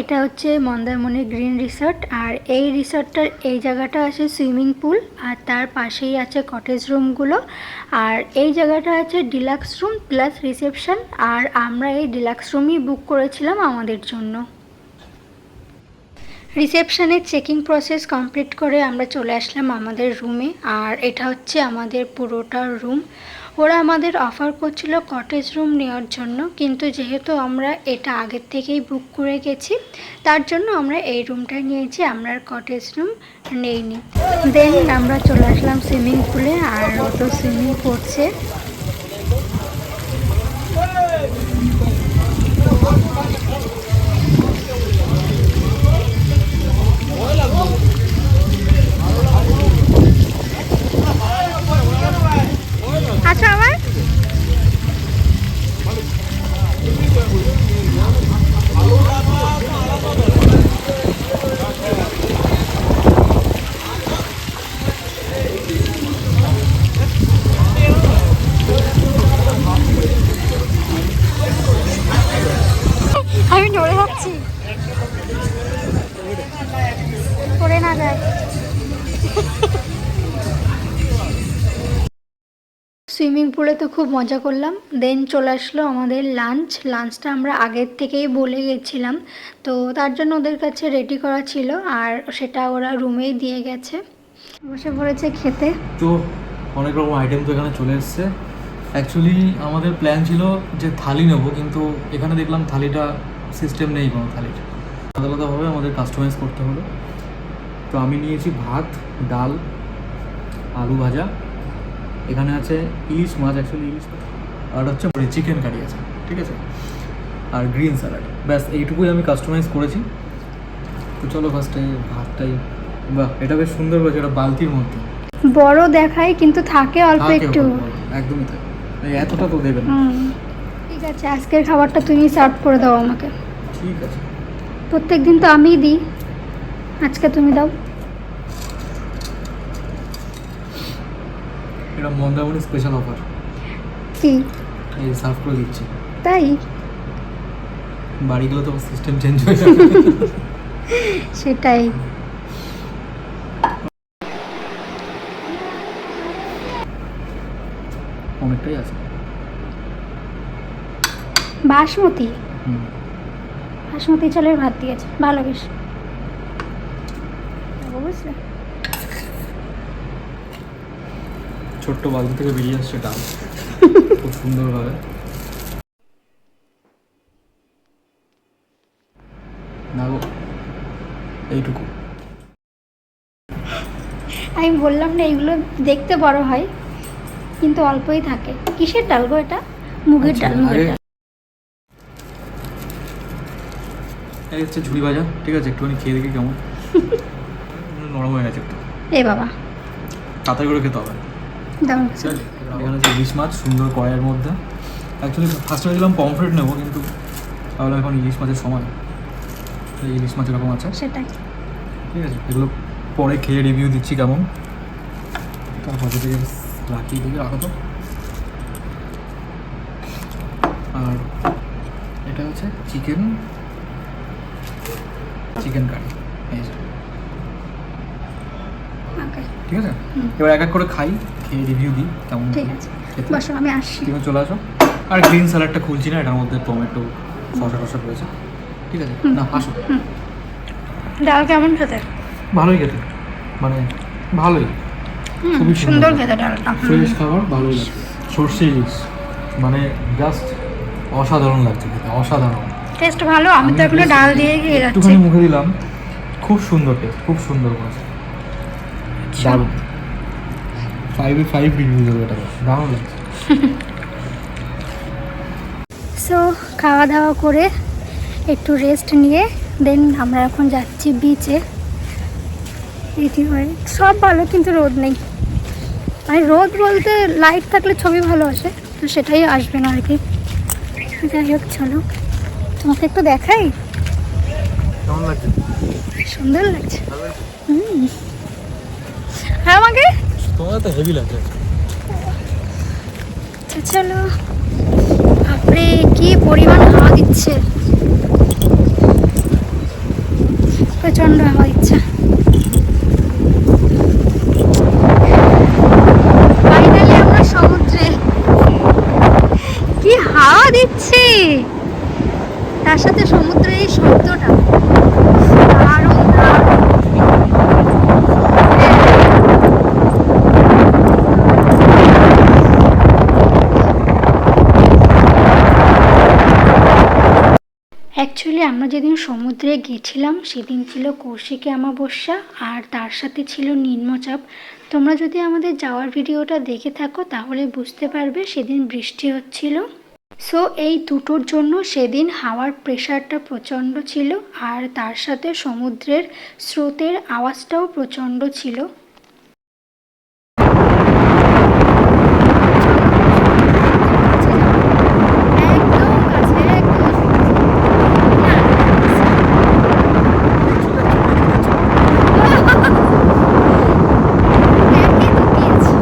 এটা হচ্ছে Mandarmani green resort. আর এই রিসর্টটার এই জায়গাটা আছে সুইমিং পুল, আর তার পাশেই আছে কটেজ রুমগুলো। আর এই জায়গাটা আছে ডিলাক্স রুম প্লাস রিসেপশন। আর আমরা এই ডিলাক্স রুমই বুক করেছিলাম আমাদের জন্য। রিসেপশনের চেকিং প্রসেস কমপ্লিট করে আমরা চলে আসলাম আমাদের রুমে। আর এটা হচ্ছে আমাদের পুরোটা রুম। ওরা আমাদের অফার করছিল কটেজ রুম নেওয়ার জন্য, কিন্তু যেহেতু আমরা এটা আগের থেকেই বুক করে গেছি তার জন্য আমরা এই রুমটাই নিয়েছি, আমরা আর কটেজ রুম নেইনি। দেন আমরা চলে আসলাম সুইমিং পুলে, আর ও তো সুইমিং করছে। আচ্ছা আমার আমি নড়ে যাচ্ছি, পড়ে না যায়। সুইমিং পুলে তো খুব মজা করলাম। দেন চলে আসলো আমাদের লাঞ্চটা আমরা আগের থেকেই বলে গেছিলাম, তো তার জন্য ওদের কাছে রেডি করা ছিল, আর সেটা ওরা রুমেই দিয়ে গেছে। বসে পড়েছে খেতে। তো অনেক রকম আইটেম তো এখানে চলে এসছে। অ্যাকচুয়ালি আমাদের প্ল্যান ছিল যে থালি নেবো, কিন্তু এখানে দেখলাম থালিটা সিস্টেম নেই, কোনো থালির আলাদা আলাদাভাবে আমাদের কাস্টমাইজ করতে হলো। তো আমি নিয়েছি ভাত, ডাল, আলু ভাজা, এখানে আছে ইলিশ মাছ, অ্যাকচুয়ালি ইলিশ মাছ, আর হচ্ছে চিকেন কারি আছে, ঠিক আছে, আর গ্রিন স্যালাড। ব্যাস এইটুকুই আমি কাস্টমাইজ করেছি। তো চলো ফার্স্টে ভাতটাই, বাহ এটা বেশ সুন্দর হয়েছে, এটা বালতির মধ্যে বড় দেখায় কিন্তু থাকে অল্প একটু, একদমই থাকে, এতটা তো দেবেন। ঠিক আছে, আজকের খাবারটা তুমি সার্ভ করে দাও আমাকে। ঠিক আছে, প্রত্যেকদিন তো আমিই দিই, আজকে তুমি দাও। এটা মন্দারমণি স্পেশাল অফার, কি এই সার্ভ করে দিচ্ছি। তাই বাড়ি গেলে তো সিস্টেম চেঞ্জ হয়ে যাবে। সেটাই। অনেকটাই আছে। বাসমতি বাসমতি চালের ভাত দিয়েছে, ভালো বেশ, বুঝলে। ছোট্ট বালতি থেকে বেরিয়ে আসছে ডাল খুব সুন্দরভাবে। নাও এইটুকু। আমি বললাম না এগুলো দেখতে বড় হয় কিন্তু অল্পই থাকে। কিসের ডাল গো এটা? মুগের ডাল। মুগের ডাল। এই হচ্ছে ঝুড়ি ভাজা, ঠিক আছে, একটুখানি খেয়ে দেখি কেমন। নরম হয়ে গেছে একটু। এ বাবা, তাড়াতাড়ি করে খেতে হবে। দারুণ। এখানে হচ্ছে ইলিশ মাছ সুন্দর কড়াইয়ের মধ্যে। অ্যাকচুয়ালি ফার্স্টে ভেবেছিলাম পমফ্রেট নেবো, কিন্তু তাহলে এখন ইলিশ মাছের সময়, ইলিশ মাছ এরকম আছে, সেটাই। ঠিক আছে, এগুলো পরে খেয়ে রিভিউ দিচ্ছি কেমন। তারপর থেকে রাখি দিকে রাখো তো। আর এটা হচ্ছে চিকেন কারি, এই যে, ঠিক আছে। এবার এক এক করে খাই, খেয়ে রিভিউ দিই কেমন। ঠিক আছে, বসো আমি আসছি। তুমি চলে আসো। আর গ্রিন স্যালাডটা খুলছি না, এটার মধ্যে টমেটো শসা রয়েছে, ঠিক আছে। না আসো। ডাল কেমন খেতে? ভালোই খেতে, মানে ভালোই, খুবই সুন্দর খেতে ডালটা। ফ্রেশ খাবার, ভালোই লাগছে। সর্ষে ইলিশ মানে জাস্ট অসাধারণ লাগছে খেতে, অসাধারণ টেস্ট ভালো। আমি তো এখনো ডাল দিয়ে খেয়ে যাচ্ছি। একটুখানি মুখে দিলাম, খুব সুন্দর টেস্ট, খুব সুন্দর করেছে, দারুণ। 5 রিভিউ দেবো এটা, দারুণ লাগছে। সো খাওয়া দাওয়া করে একটু রেস্ট নিয়ে দেন আমরা এখন যাচ্ছি বিচে। এটি হয় সব ভালো, কিন্তু রোদ নেই। মানে রোদ বলতে লাইট থাকলে ছবি ভালো আসে, তো সেটাই আসবে না আর কি। যাই হোক চলো, তোমাকে একটু দেখাই। কেমন লাগছে? সুন্দর লাগছে। হ্যাঁ আমাকে তোমার তো হেভি লাগছে। আচ্ছা চলো। বাপরে কি পরিমাণ হাওয়া দিচ্ছে। প্রচন্ড হাওয়া ইচ্ছা। ফাইনালি আমরা সমুদ্রে। কি হাওয়া দিচ্ছে, তার সাথে সমুদ্রের এই শব্দটা দারুণ দারুণ। অ্যাকচুয়ালি আমরা যেদিন সমুদ্রে গেছিলাম সেদিন ছিল কৌশিকী অমাবস্যা, আর তার সাথে ছিল নিম্নচাপ। তোমরা যদি আমাদের যাওয়ার ভিডিওটা দেখে থাকো তাহলে বুঝতে পারবে সেদিন বৃষ্টি হচ্ছিল। সো এই দুটোর জন্য সেদিন হাওয়ার প্রেশারটা প্রচণ্ড ছিল, আর তার সাথে সমুদ্রের স্রোতের আওয়াজটাও প্রচণ্ড ছিল। একদম কাছে, একদম। একই তো দিয়েছি।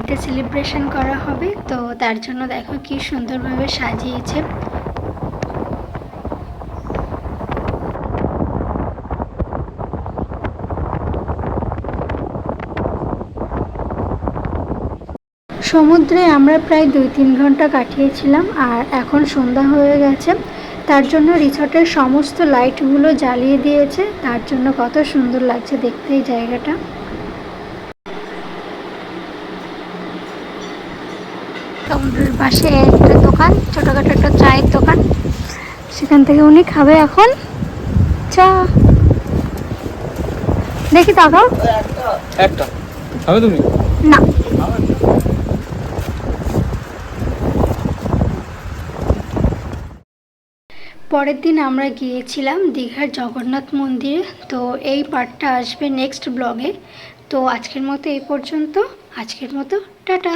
বার্থডে সেলিব্রেশন করা হবে, তো তার জন্য দেখো কি সুন্দরভাবে সাজিয়েছে। সমুদ্রে আমরা প্রায় 2-3 ঘন্টা কাটিয়েছিলাম, আর এখন সন্ধ্যা হয়ে গেছে। তার জন্য রিসর্টের সমস্ত লাইটগুলো জ্বালিয়ে দিয়েছে, তার জন্য কত সুন্দর লাগছে দেখতে এই জায়গাটা। সমুদ্রের পাশে একটা দোকান, ছোটখাটো একটা চায়ের দোকান, সেখান থেকে উনি খাবে এখন চা। দেখি তাকাও। একটা খাবে তুমি? না। পরের দিন আমরা গিয়েছিলাম দীঘার জগন্নাথ মন্দিরে, তো এই পার্টটা আসবে নেক্সট ব্লগে। তো আজকের মতো এই পর্যন্ত, আজকের মতো টাটা।